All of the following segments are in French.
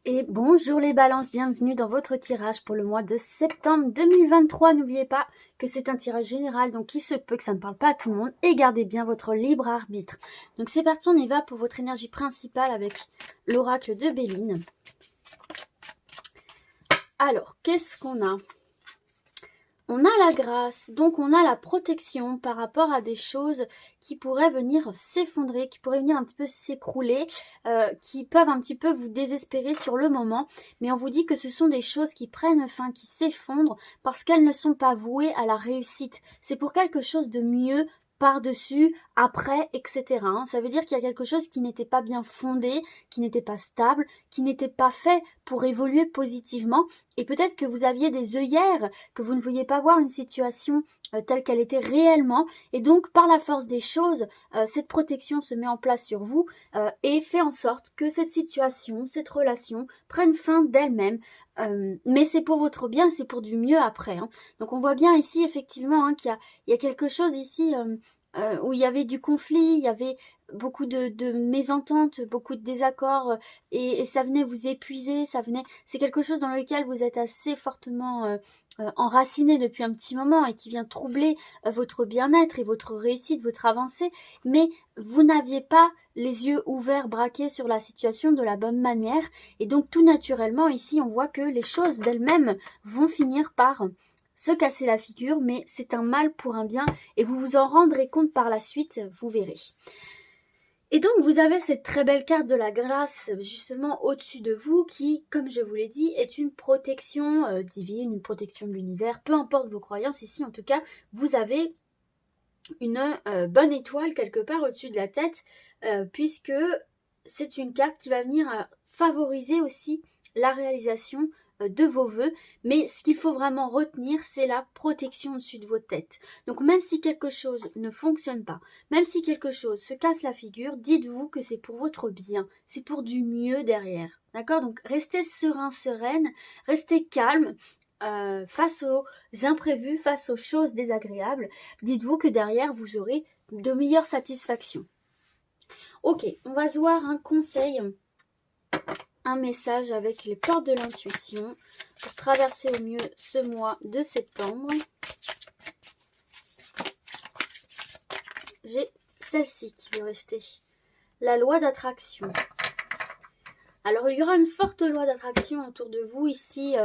Et bonjour les balances, bienvenue dans votre tirage pour le mois de septembre 2023. N'oubliez pas que c'est un tirage général, donc il se peut que ça ne parle pas à tout le monde. Et gardez bien votre libre arbitre. Donc c'est parti, on y va pour votre énergie principale avec l'oracle de Béline. Alors, qu'est-ce qu'on a ? On a la grâce, donc on a la protection par rapport à des choses qui pourraient venir s'effondrer, qui pourraient venir un petit peu s'écrouler, qui peuvent un petit peu vous désespérer sur le moment. Mais on vous dit que ce sont des choses qui prennent fin, qui s'effondrent parce qu'elles ne sont pas vouées à la réussite. C'est pour quelque chose de mieux, par-dessus, après, etc. Ça veut dire qu'il y a quelque chose qui n'était pas bien fondé, qui n'était pas stable, qui n'était pas fait pour évoluer positivement. Et peut-être que vous aviez des œillères, que vous ne vouliez pas voir une situation telle qu'elle était réellement. Et donc, par la force des choses, cette protection se met en place sur vous et fait en sorte que cette situation, cette relation prenne fin d'elle-même. Mais c'est pour votre bien, c'est pour du mieux après. Donc on voit bien ici effectivement qu'il y a quelque chose ici où il y avait du conflit, il y avait beaucoup de mésententes, beaucoup de désaccords et ça venait vous épuiser, c'est quelque chose dans lequel vous êtes assez fortement enraciné depuis un petit moment et qui vient troubler votre bien-être et votre réussite, votre avancée, mais vous n'aviez pas les yeux ouverts, braqués sur la situation de la bonne manière et donc tout naturellement ici on voit que les choses d'elles-mêmes vont finir par se casser la figure, mais c'est un mal pour un bien et vous vous en rendrez compte par la suite, vous verrez. Et donc vous avez cette très belle carte de la grâce justement au-dessus de vous qui, comme je vous l'ai dit, est une protection divine, une protection de l'univers, peu importe vos croyances, ici en tout cas vous avez une bonne étoile quelque part au-dessus de la tête puisque c'est une carte qui va venir favoriser aussi la réalisation de vos vœux, mais ce qu'il faut vraiment retenir, c'est la protection au-dessus de votre tête. Donc même si quelque chose ne fonctionne pas, même si quelque chose se casse la figure, dites-vous que c'est pour votre bien, c'est pour du mieux derrière. D'accord ? Donc restez serein, sereine, restez calme face aux imprévus, face aux choses désagréables. Dites-vous que derrière, vous aurez de meilleures satisfactions. Ok, on va se voir un conseil, un message avec les portes de l'intuition pour traverser au mieux ce mois de septembre. J'ai celle-ci qui veut rester. La loi d'attraction. Alors, il y aura une forte loi d'attraction autour de vous ici,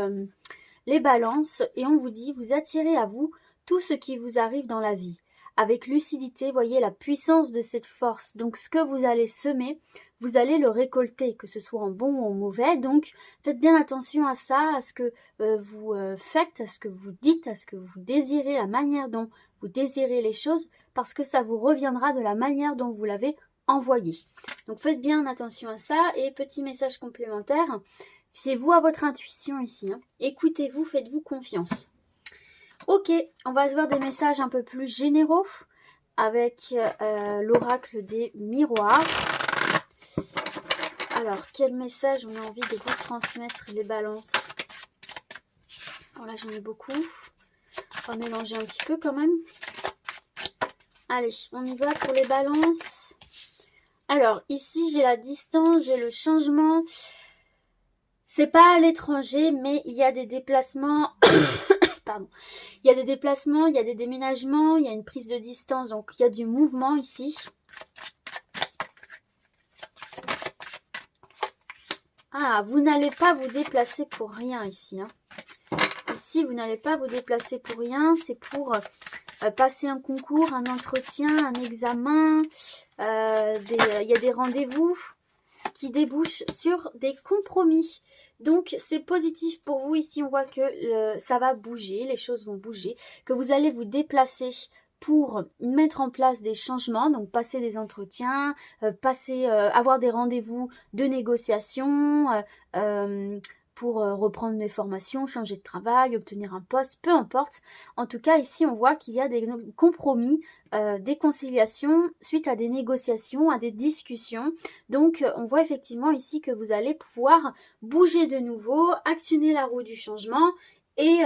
les balances, et on vous dit, vous attirez à vous tout ce qui vous arrive dans la vie. Avec lucidité, voyez la puissance de cette force. Donc, ce que vous allez semer, vous allez le récolter, que ce soit en bon ou en mauvais. Donc, faites bien attention à ça, à ce que vous faites, à ce que vous dites, à ce que vous désirez, la manière dont vous désirez les choses, parce que ça vous reviendra de la manière dont vous l'avez envoyé. Donc, faites bien attention à ça. Et petit message complémentaire, fiez-vous à votre intuition ici. Écoutez-vous, faites-vous confiance. Ok, on va se voir des messages un peu plus généraux avec l'oracle des miroirs. Alors, quel message on a envie de vous transmettre, les balances? Alors là, j'en ai beaucoup. On va mélanger un petit peu quand même. Allez, on y va pour les balances. Alors, ici, j'ai la distance, j'ai le changement. C'est pas à l'étranger, mais il y a des déplacements... Pardon. Il y a des déplacements, il y a des déménagements, il y a une prise de distance, donc il y a du mouvement ici. Ah, vous n'allez pas vous déplacer pour rien ici. Ici, vous n'allez pas vous déplacer pour rien, c'est pour passer un concours, un entretien, un examen. Il y a des rendez-vous qui débouchent sur des compromis. Donc, c'est positif pour vous. Ici, on voit que ça va bouger, les choses vont bouger, que vous allez vous déplacer pour mettre en place des changements, donc passer des entretiens, avoir des rendez-vous de négociation, pour reprendre des formations, changer de travail, obtenir un poste, peu importe. En tout cas, ici, on voit qu'il y a des compromis, des conciliations suite à des négociations, à des discussions. Donc, on voit effectivement ici que vous allez pouvoir bouger de nouveau, actionner la roue du changement et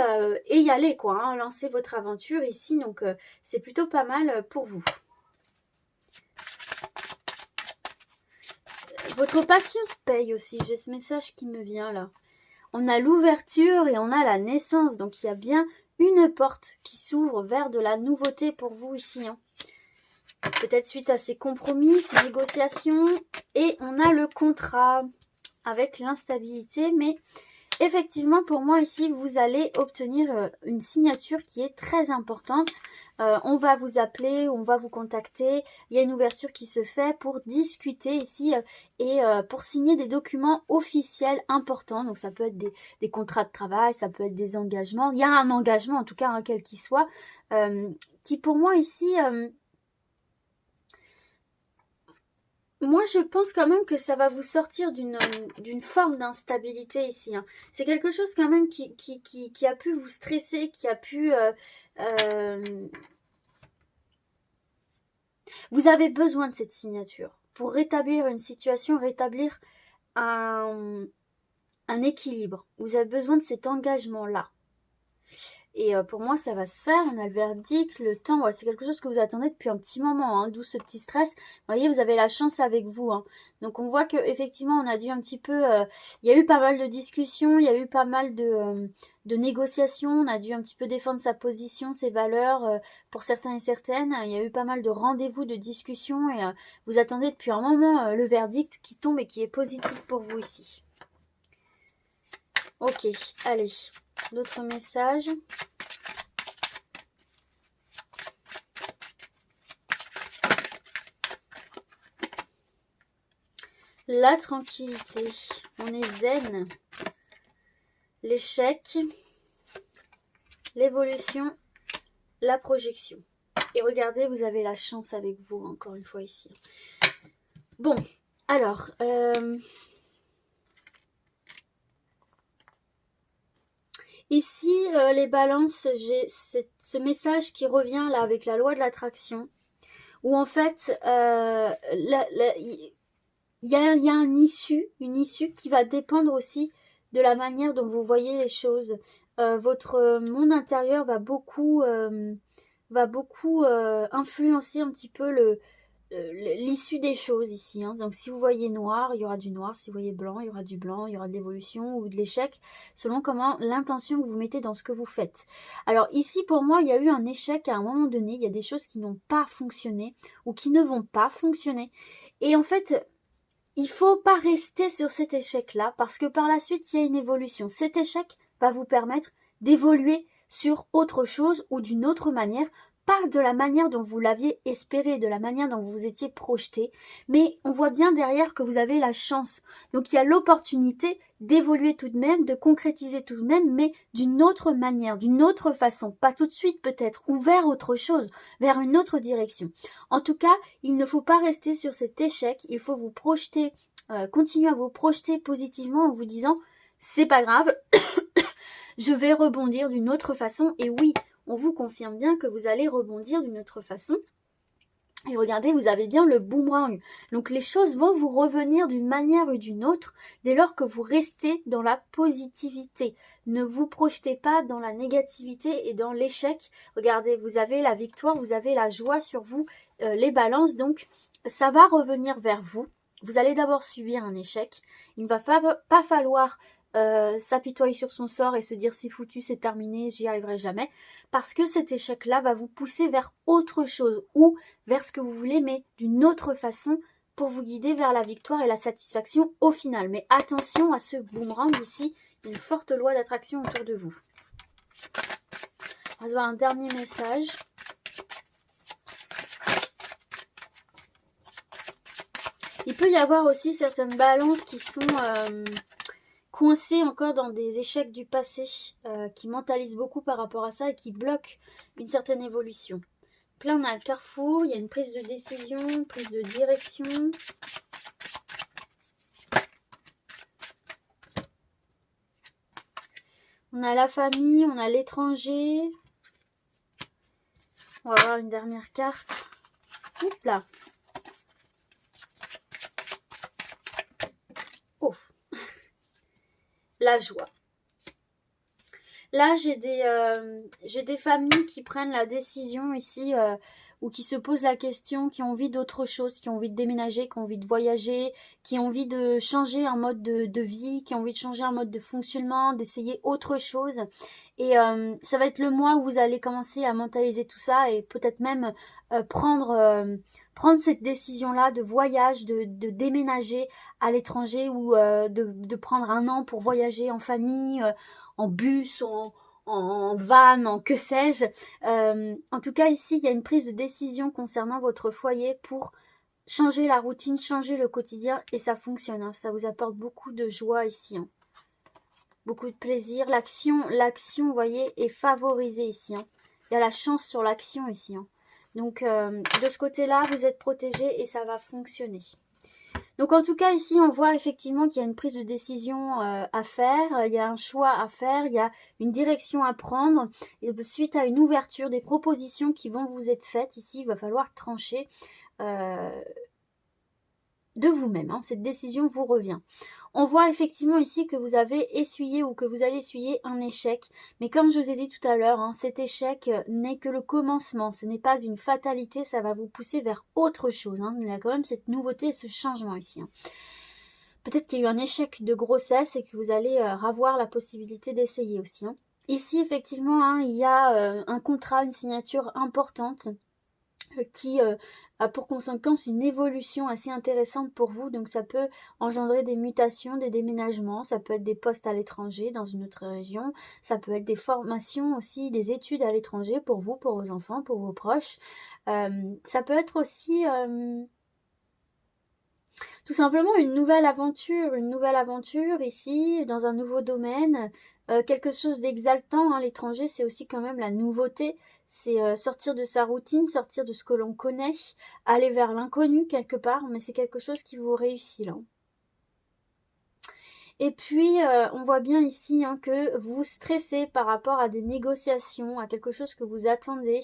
y aller, quoi. Lancer votre aventure ici. Donc, c'est plutôt pas mal pour vous. Votre patience paye aussi. J'ai ce message qui me vient là. On a l'ouverture et on a la naissance. Donc il y a bien une porte qui s'ouvre vers de la nouveauté pour vous ici. Hein. Peut-être suite à ces compromis, ces négociations. Et on a le contrat avec l'instabilité. Mais effectivement, pour moi ici, vous allez obtenir une signature qui est très importante. On va vous appeler, on va vous contacter. Il y a une ouverture qui se fait pour discuter ici et pour signer des documents officiels importants. Donc ça peut être des contrats de travail, ça peut être des engagements. Il y a un engagement, en tout cas, quel qu'il soit, qui pour moi ici... Moi, je pense quand même que ça va vous sortir d'une forme d'instabilité ici. Hein. C'est quelque chose quand même qui a pu vous stresser, qui a pu... Vous avez besoin de cette signature pour rétablir une situation, rétablir un équilibre. Vous avez besoin de cet engagement-là. Et pour moi, ça va se faire. On a le verdict, le temps. Ouais, c'est quelque chose que vous attendez depuis un petit moment. Hein, d'où ce petit stress. Vous voyez, vous avez la chance avec vous. Hein. Donc, on voit qu'effectivement, on a dû un petit peu... il y a eu pas mal de discussions. Il y a eu pas mal de négociations. On a dû un petit peu défendre sa position, ses valeurs pour certains et certaines. Il y a eu pas mal de rendez-vous, de discussions. Et vous attendez depuis un moment le verdict qui tombe et qui est positif pour vous ici. Ok, allez. D'autres messages. La tranquillité. On est zen. L'échec. L'évolution. La projection. Et regardez, vous avez la chance avec vous, encore une fois ici. Bon, alors... Ici, les balances, j'ai ce message qui revient là avec la loi de l'attraction, où en fait, il y a une issue qui va dépendre aussi de la manière dont vous voyez les choses. Votre monde intérieur va beaucoup influencer un petit peu l'issue des choses ici. Hein. Donc si vous voyez noir, il y aura du noir. Si vous voyez blanc, il y aura du blanc. Il y aura de l'évolution ou de l'échec, selon comment l'intention que vous mettez dans ce que vous faites. Alors ici, pour moi, il y a eu un échec à un moment donné. Il y a des choses qui n'ont pas fonctionné ou qui ne vont pas fonctionner. Et en fait, il ne faut pas rester sur cet échec-là parce que par la suite, il y a une évolution. Cet échec va vous permettre d'évoluer sur autre chose ou d'une autre manière, pas de la manière dont vous l'aviez espéré, de la manière dont vous étiez projeté, mais on voit bien derrière que vous avez la chance. Donc il y a l'opportunité d'évoluer tout de même, de concrétiser tout de même, mais d'une autre manière, d'une autre façon, pas tout de suite peut-être, ou vers autre chose, vers une autre direction. En tout cas, il ne faut pas rester sur cet échec, il faut vous projeter, continuer à vous projeter positivement en vous disant « c'est pas grave, je vais rebondir d'une autre façon » et oui, on vous confirme bien que vous allez rebondir d'une autre façon. Et regardez, vous avez bien le boomerang. Donc les choses vont vous revenir d'une manière ou d'une autre dès lors que vous restez dans la positivité. Ne vous projetez pas dans la négativité et dans l'échec. Regardez, vous avez la victoire, vous avez la joie sur vous, les balances. Donc ça va revenir vers vous. Vous allez d'abord subir un échec. Il ne va pas falloir... s'apitoyer sur son sort et se dire c'est foutu, c'est terminé, j'y arriverai jamais, parce que cet échec-là va vous pousser vers autre chose ou vers ce que vous voulez, mais d'une autre façon pour vous guider vers la victoire et la satisfaction au final. Mais attention à ce boomerang ici, une forte loi d'attraction autour de vous. On va se voir un dernier message. Il peut y avoir aussi certaines balances qui sont... coincés encore dans des échecs du passé qui mentalisent beaucoup par rapport à ça et qui bloquent une certaine évolution. Donc là, on a un carrefour, il y a une prise de décision, une prise de direction. On a la famille, on a l'étranger. On va voir une dernière carte. Oups là. Oh. La joie. Là, j'ai des familles qui prennent la décision ici ou qui se posent la question, qui ont envie d'autre chose, qui ont envie de déménager, qui ont envie de voyager, qui ont envie de changer un mode de vie, qui ont envie de changer un mode de fonctionnement, d'essayer autre chose. Et ça va être le mois où vous allez commencer à mentaliser tout ça et peut-être même prendre cette décision-là de voyage, de déménager à l'étranger ou de prendre un an pour voyager en famille, en bus, en van, en que sais-je. En tout cas, ici, il y a une prise de décision concernant votre foyer pour changer la routine, changer le quotidien et ça fonctionne. Hein. Ça vous apporte beaucoup de joie ici. Hein. Beaucoup de plaisir. L'action, vous voyez, est favorisée ici. Hein. Il y a la chance sur l'action ici. Hein. Donc, de ce côté-là, vous êtes protégé et ça va fonctionner. Donc, en tout cas, ici, on voit effectivement qu'il y a une prise de décision à faire. Il y a un choix à faire. Il y a une direction à prendre. Et suite à une ouverture, des propositions qui vont vous être faites. Ici, il va falloir trancher de vous-même. Hein. Cette décision vous revient. On voit effectivement ici que vous avez essuyé ou que vous allez essuyer un échec. Mais comme je vous ai dit tout à l'heure, hein, cet échec n'est que le commencement. Ce n'est pas une fatalité, ça va vous pousser vers autre chose. Hein. Il y a quand même cette nouveauté et ce changement ici. Hein. Peut-être qu'il y a eu un échec de grossesse et que vous allez avoir la possibilité d'essayer aussi. Hein. Ici, effectivement, hein, il y a un contrat, une signature importante qui a pour conséquence une évolution assez intéressante pour vous. Donc ça peut engendrer des mutations, des déménagements, ça peut être des postes à l'étranger dans une autre région, ça peut être des formations aussi, des études à l'étranger pour vous, pour vos enfants, pour vos proches. Ça peut être aussi tout simplement une nouvelle aventure ici, dans un nouveau domaine, quelque chose d'exaltant. Hein. L'étranger, c'est aussi quand même la nouveauté. C'est sortir de sa routine, sortir de ce que l'on connaît, aller vers l'inconnu quelque part, mais c'est quelque chose qui vous réussit là. Et puis, on voit bien ici hein, que vous stressez par rapport à des négociations, à quelque chose que vous attendez,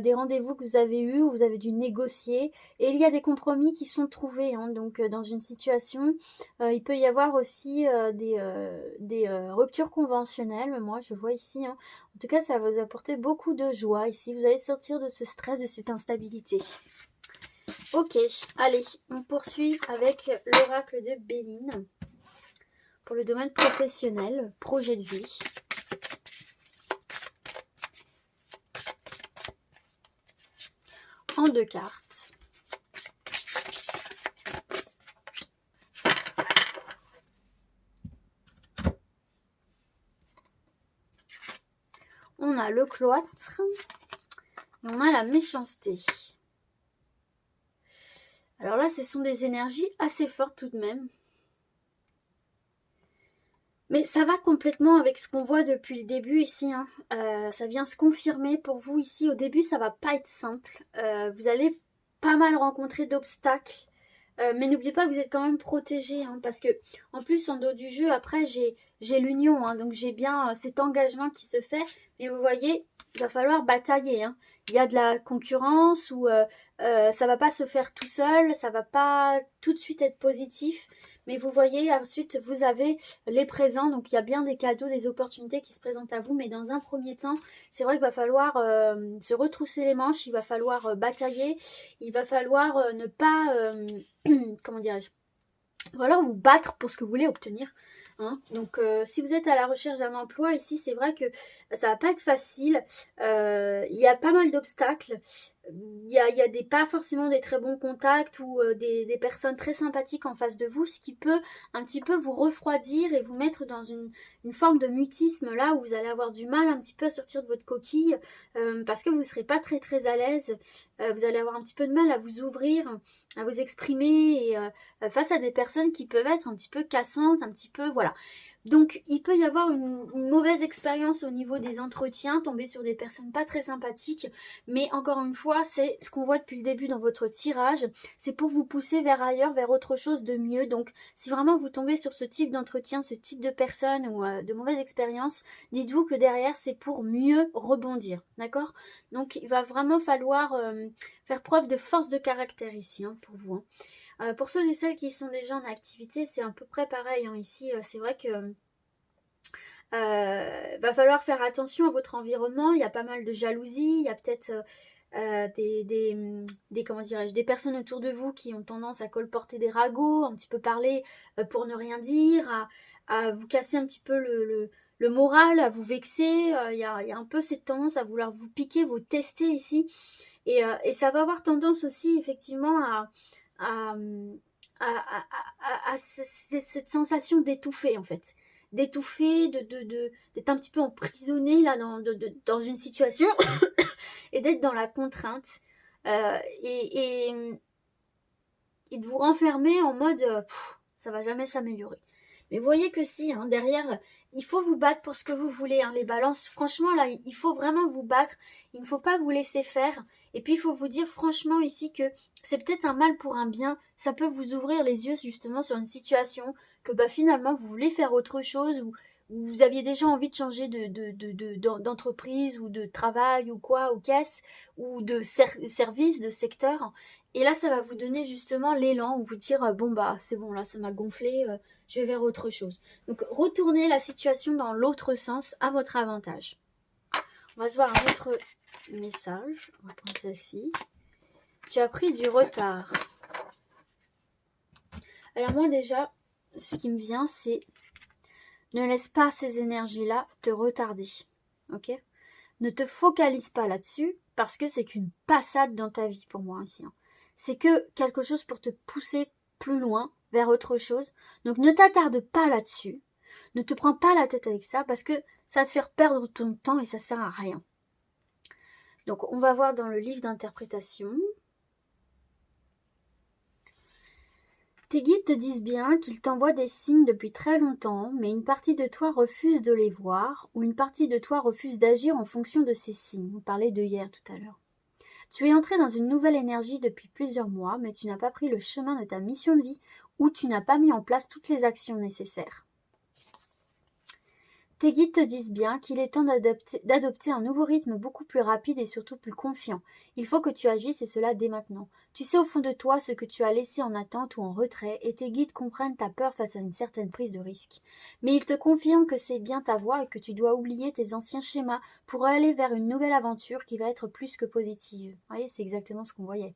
des rendez-vous que vous avez eus, où vous avez dû négocier. Et il y a des compromis qui sont trouvés. Hein, donc, dans une situation, il peut y avoir aussi des ruptures conventionnelles. Moi, je vois ici. Hein, en tout cas, ça va vous apporter beaucoup de joie. Ici, vous allez sortir de ce stress, de cette instabilité. Ok, allez, on poursuit avec l'oracle de Béline. Pour le domaine professionnel, projet de vie. En 2 cartes. On a le cloître et on a la méchanceté. Alors là, ce sont des énergies assez fortes tout de même. Mais ça va complètement avec ce qu'on voit depuis le début ici. Hein. Ça vient se confirmer pour vous ici. Au début, ça va pas être simple. Vous allez pas mal rencontrer d'obstacles. Mais n'oubliez pas que vous êtes quand même protégé. Hein, parce que en plus, en dos du jeu, après, j'ai l'union. Hein, donc j'ai bien cet engagement qui se fait. Mais vous voyez, il va falloir batailler. Hein. Il y a de la concurrence ou ça va pas se faire tout seul. Ça va pas tout de suite être positif. Mais vous voyez, ensuite, vous avez les présents. Donc, il y a bien des cadeaux, des opportunités qui se présentent à vous. Mais dans un premier temps, c'est vrai qu'il va falloir se retrousser les manches. Il va falloir batailler. Il va falloir ne pas... comment dirais-je ? Il va falloir vous battre pour ce que vous voulez obtenir. Hein. Donc, si vous êtes à la recherche d'un emploi, ici, c'est vrai que ça va pas être facile. Il y a pas mal d'obstacles. Il y a pas forcément des très bons contacts ou des personnes très sympathiques en face de vous, ce qui peut un petit peu vous refroidir et vous mettre dans une forme de mutisme là où vous allez avoir du mal un petit peu à sortir de votre coquille parce que vous ne serez pas très très à l'aise. Vous allez avoir un petit peu de mal à vous ouvrir, à vous exprimer et face à des personnes qui peuvent être un petit peu cassantes, un petit peu voilà. Donc, il peut y avoir une mauvaise expérience au niveau des entretiens, tomber sur des personnes pas très sympathiques. Mais encore une fois, c'est ce qu'on voit depuis le début dans votre tirage. C'est pour vous pousser vers ailleurs, vers autre chose de mieux. Donc, si vraiment vous tombez sur ce type d'entretien, ce type de personnes ou de mauvaises expériences, dites-vous que derrière, c'est pour mieux rebondir. D'accord ? Donc, il va vraiment falloir faire preuve de force de caractère ici hein, pour vous. Hein. Pour ceux et celles qui sont déjà en activité, c'est à peu près pareil. Hein. Ici, c'est vrai que va falloir faire attention à votre environnement. Il y a pas mal de jalousie. Il y a peut-être comment dirais-je, des personnes autour de vous qui ont tendance à colporter des ragots, un petit peu parler pour ne rien dire, à vous casser un petit peu le moral, à vous vexer. Il y a un peu cette tendance à vouloir vous piquer, vous tester ici. Et ça va avoir tendance aussi effectivement à, cette sensation d'étouffer en fait. D'étouffer, d'être un petit peu emprisonné là dans une situation et d'être dans la contrainte et de vous renfermer en mode ça va jamais s'améliorer. Mais vous voyez que si, hein, derrière, il faut vous battre pour ce que vous voulez. Hein, les balances, franchement, là, il faut vraiment vous battre. Il ne faut pas vous laisser faire. Et puis, il faut vous dire franchement ici que c'est peut-être un mal pour un bien. Ça peut vous ouvrir les yeux justement sur une situation que finalement, vous voulez faire autre chose ou vous aviez déjà envie de changer d'entreprise ou de travail ou quoi, ou caisse, ou de service, de secteur. Et là, ça va vous donner justement l'élan, ou vous dire, bon, c'est bon, là, ça m'a gonflé, je vais vers autre chose. Donc, retournez la situation dans l'autre sens, à votre avantage. On va se voir un autre message. On va prendre celle-ci. Tu as pris du retard. Alors, moi, déjà, ce qui me vient, c'est ne laisse pas ces énergies-là te retarder. Ok ? Ne te focalise pas là-dessus, parce que c'est qu'une passade dans ta vie, pour moi, ici. Hein. C'est que quelque chose pour te pousser plus loin, vers autre chose. Donc ne t'attarde pas là-dessus. Ne te prends pas la tête avec ça parce que ça va te faire perdre ton temps et ça sert à rien. Donc on va voir dans le livre d'interprétation. Tes guides te disent bien qu'ils t'envoient des signes depuis très longtemps, mais une partie de toi refuse de les voir ou une partie de toi refuse d'agir en fonction de ces signes. On parlait de hier tout à l'heure. Tu es entré dans une nouvelle énergie depuis plusieurs mois, mais tu n'as pas pris le chemin de ta mission de vie ou tu n'as pas mis en place toutes les actions nécessaires. Tes guides te disent bien qu'il est temps d'adopter un nouveau rythme beaucoup plus rapide et surtout plus confiant. Il faut que tu agisses et cela dès maintenant. Tu sais au fond de toi ce que tu as laissé en attente ou en retrait et tes guides comprennent ta peur face à une certaine prise de risque. Mais ils te confirment que c'est bien ta voie et que tu dois oublier tes anciens schémas pour aller vers une nouvelle aventure qui va être plus que positive. Vous voyez, c'est exactement ce qu'on voyait.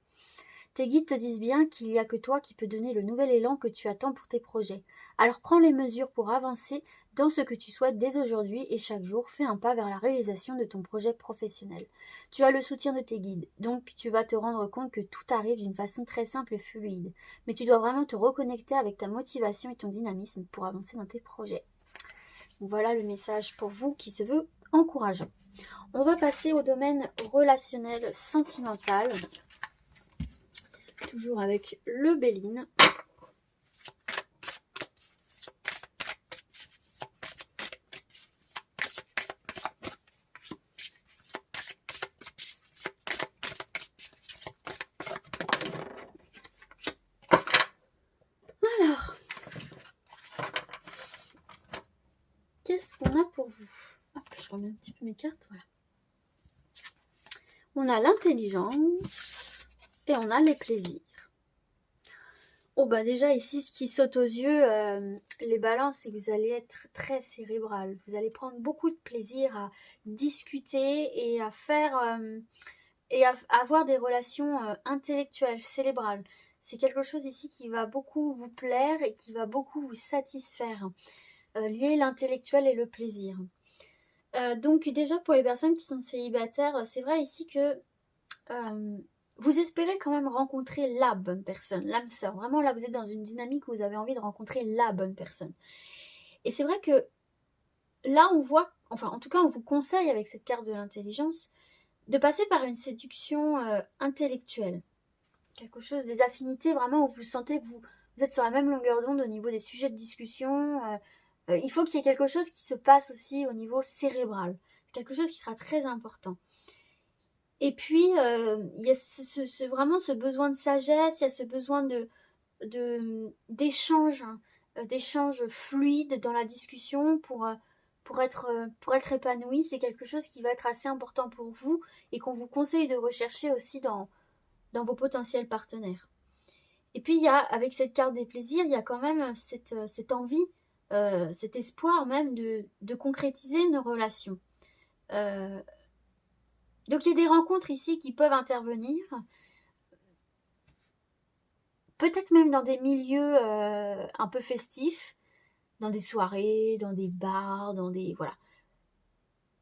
Tes guides te disent bien qu'il n'y a que toi qui peux donner le nouvel élan que tu attends pour tes projets. Alors prends les mesures pour avancer dans ce que tu souhaites dès aujourd'hui et chaque jour, fais un pas vers la réalisation de ton projet professionnel. Tu as le soutien de tes guides, donc tu vas te rendre compte que tout arrive d'une façon très simple et fluide. Mais tu dois vraiment te reconnecter avec ta motivation et ton dynamisme pour avancer dans tes projets. Donc voilà le message pour vous qui se veut encourageant. On va passer au domaine relationnel sentimental. Toujours avec le Béline. Alors, qu'est-ce qu'on a pour vous? Hop, je remets un petit peu mes cartes. Voilà. On a l'intelligence et on a les plaisirs. Oh déjà ici ce qui saute aux yeux, les balances, c'est que vous allez être très cérébral. Vous allez prendre beaucoup de plaisir à discuter et à faire et à avoir des relations intellectuelles, cérébrales. C'est quelque chose ici qui va beaucoup vous plaire et qui va beaucoup vous satisfaire. Lier l'intellectuel et le plaisir. Donc déjà pour les personnes qui sont célibataires, c'est vrai ici que vous espérez quand même rencontrer la bonne personne, l'âme sœur. Vraiment, là, vous êtes dans une dynamique où vous avez envie de rencontrer la bonne personne. Et c'est vrai que là, on voit, enfin, en tout cas, on vous conseille avec cette carte de l'intelligence de passer par une séduction intellectuelle. Quelque chose, des affinités vraiment où vous sentez que vous êtes sur la même longueur d'onde au niveau des sujets de discussion. Il faut qu'il y ait quelque chose qui se passe aussi au niveau cérébral. C'est quelque chose qui sera très important. Et puis, il y a vraiment ce besoin de sagesse, il y a ce besoin d'échange, d'échange fluide dans la discussion pour être épanoui. C'est quelque chose qui va être assez important pour vous et qu'on vous conseille de rechercher aussi dans vos potentiels partenaires. Et puis, avec cette carte des plaisirs, il y a quand même cette envie, cet espoir même de concrétiser une relation. Donc il y a des rencontres ici qui peuvent intervenir. Peut-être même dans des milieux un peu festifs, dans des soirées, dans des bars, dans des... Voilà.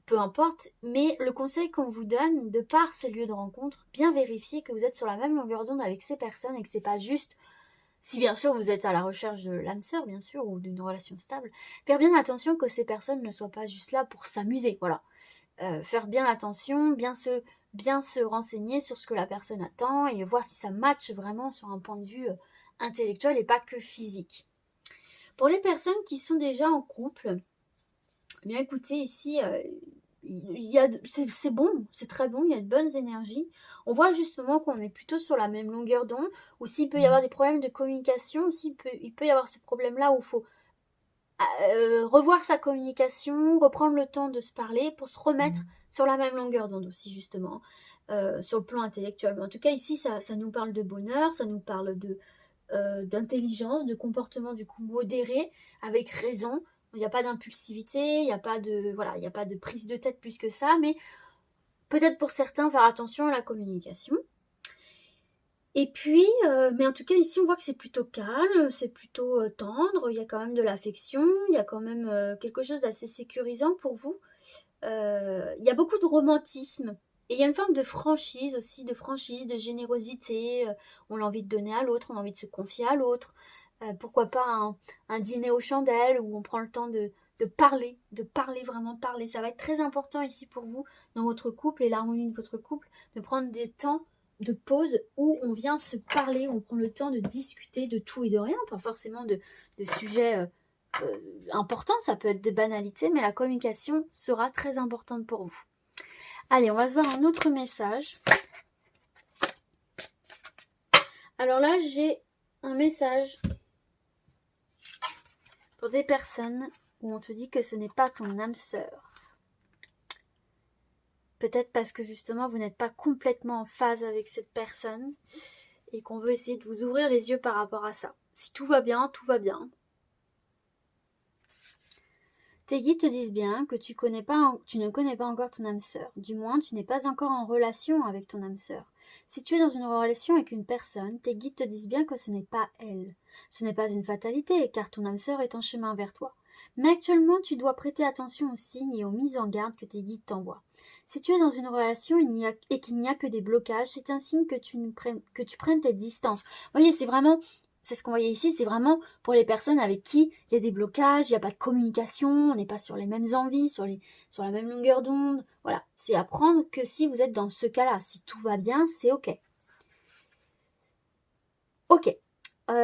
Peu importe, mais le conseil qu'on vous donne, de par ces lieux de rencontre, bien vérifier que vous êtes sur la même longueur d'onde avec ces personnes et que c'est pas juste, si bien sûr vous êtes à la recherche de l'âme sœur, bien sûr, ou d'une relation stable, faire bien attention que ces personnes ne soient pas juste là pour s'amuser, voilà. Faire bien attention, bien se renseigner sur ce que la personne attend et voir si ça matche vraiment sur un point de vue intellectuel et pas que physique. Pour les personnes qui sont déjà en couple, eh bien écoutez, ici, c'est bon, c'est très bon, il y a de bonnes énergies. On voit justement qu'on est plutôt sur la même longueur d'onde, ou s'il peut y avoir des problèmes de communication, aussi il peut y avoir ce problème-là où il faut revoir sa communication, reprendre le temps de se parler pour se remettre sur la même longueur d'onde aussi justement, sur le plan intellectuel. Mais en tout cas ici, ça nous parle de bonheur, ça nous parle d'intelligence, de comportement du coup modéré, avec raison. Il n'y a pas d'impulsivité, il n'y a pas de voilà, il n'y a pas de prise de tête plus que ça, mais peut-être pour certains faire attention à la communication. Et puis, mais en tout cas ici on voit que c'est plutôt calme, c'est plutôt tendre, il y a quand même de l'affection, il y a quand même quelque chose d'assez sécurisant pour vous. Il y a beaucoup de romantisme. Et il y a une forme de franchise aussi, de générosité. On a envie de donner à l'autre, on a envie de se confier à l'autre. Pourquoi pas un dîner aux chandelles où on prend le temps de parler, vraiment parler. Ça va être très important ici pour vous, dans votre couple et l'harmonie de votre couple, de prendre des temps de pause où on vient se parler, où on prend le temps de discuter de tout et de rien, pas forcément de sujets importants, ça peut être des banalités, mais la communication sera très importante pour vous. Allez, on va se voir un autre message. Alors là, j'ai un message pour des personnes où on te dit que ce n'est pas ton âme sœur. Peut-être parce que justement, vous n'êtes pas complètement en phase avec cette personne et qu'on veut essayer de vous ouvrir les yeux par rapport à ça. Si tout va bien, tout va bien. Tes guides te disent bien que tu ne connais pas encore ton âme sœur. Du moins, tu n'es pas encore en relation avec ton âme sœur. Si tu es dans une relation avec une personne, tes guides te disent bien que ce n'est pas elle. Ce n'est pas une fatalité, car ton âme sœur est en chemin vers toi. Mais actuellement, tu dois prêter attention aux signes et aux mises en garde que tes guides t'envoient. Si tu es dans une relation et qu'il n'y a que des blocages, c'est un signe que tu prennes tes distances. Vous voyez, c'est ce qu'on voyait ici, c'est vraiment pour les personnes avec qui il y a des blocages, il n'y a pas de communication, on n'est pas sur les mêmes envies, sur la même longueur d'onde. Voilà, c'est apprendre que si vous êtes dans ce cas-là, si tout va bien, c'est ok. Ok.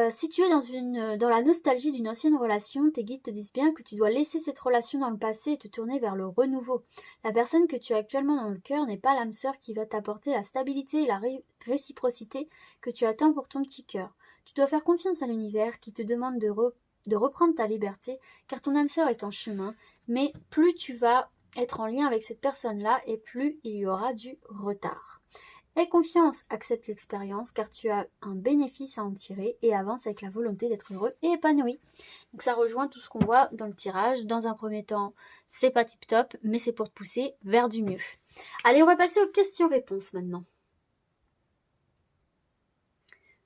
Si tu es dans la nostalgie d'une ancienne relation, tes guides te disent bien que tu dois laisser cette relation dans le passé et te tourner vers le renouveau. La personne que tu as actuellement dans le cœur n'est pas l'âme sœur qui va t'apporter la stabilité et la réciprocité que tu attends pour ton petit cœur. Tu dois faire confiance à l'univers qui te demande de reprendre ta liberté, car ton âme sœur est en chemin, mais plus tu vas être en lien avec cette personne-là, et plus il y aura du retard. Aie confiance, accepte l'expérience, car tu as un bénéfice à en tirer et avance avec la volonté d'être heureux et épanoui. Donc ça rejoint tout ce qu'on voit dans le tirage. Dans un premier temps, c'est pas tip top, mais c'est pour te pousser vers du mieux. Allez, on va passer aux questions-réponses maintenant.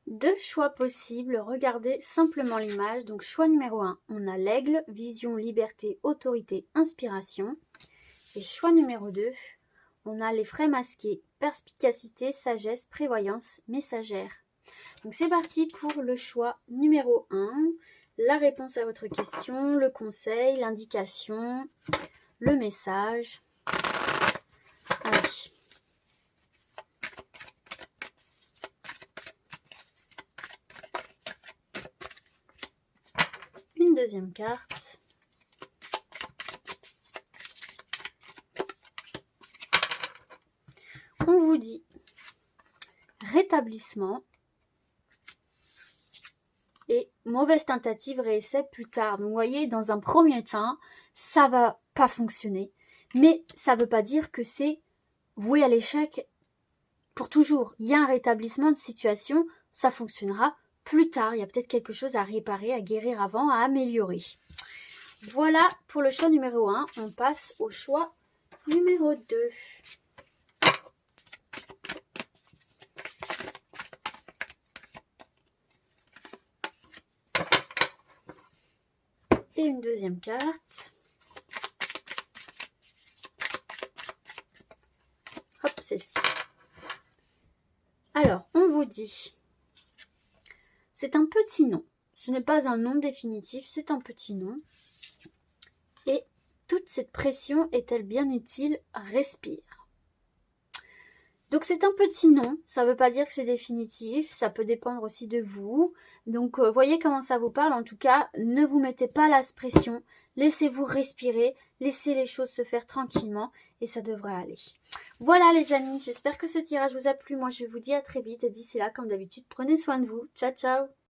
2 choix possibles, regardez simplement l'image. Donc choix numéro 1, on a l'aigle, vision, liberté, autorité, inspiration. Et choix numéro 2, on a les frais masqués, perspicacité, sagesse, prévoyance, messagère. Donc c'est parti pour le choix numéro 1, la réponse à votre question, le conseil, l'indication, le message. Allez. Une deuxième carte. On vous dit rétablissement et mauvaise tentative, réessai plus tard. Donc vous voyez, dans un premier temps, ça va pas fonctionner, mais ça veut pas dire que c'est voué à l'échec pour toujours. Il y a un rétablissement de situation, ça fonctionnera plus tard. Il y a peut-être quelque chose à réparer, à guérir avant, à améliorer. Voilà pour le choix numéro 1. On passe au choix numéro 2. Et une deuxième carte. Hop, celle-ci. Alors, on vous dit, c'est un petit nom. Ce n'est pas un nom définitif, c'est un petit nom. Et toute cette pression est-elle bien utile? Respire. Donc c'est un petit nom, ça ne veut pas dire que c'est définitif, ça peut dépendre aussi de vous. Donc voyez comment ça vous parle, en tout cas, ne vous mettez pas la pression, laissez-vous respirer, laissez les choses se faire tranquillement et ça devrait aller. Voilà les amis, j'espère que ce tirage vous a plu, moi je vous dis à très vite et d'ici là, comme d'habitude, prenez soin de vous, ciao ciao.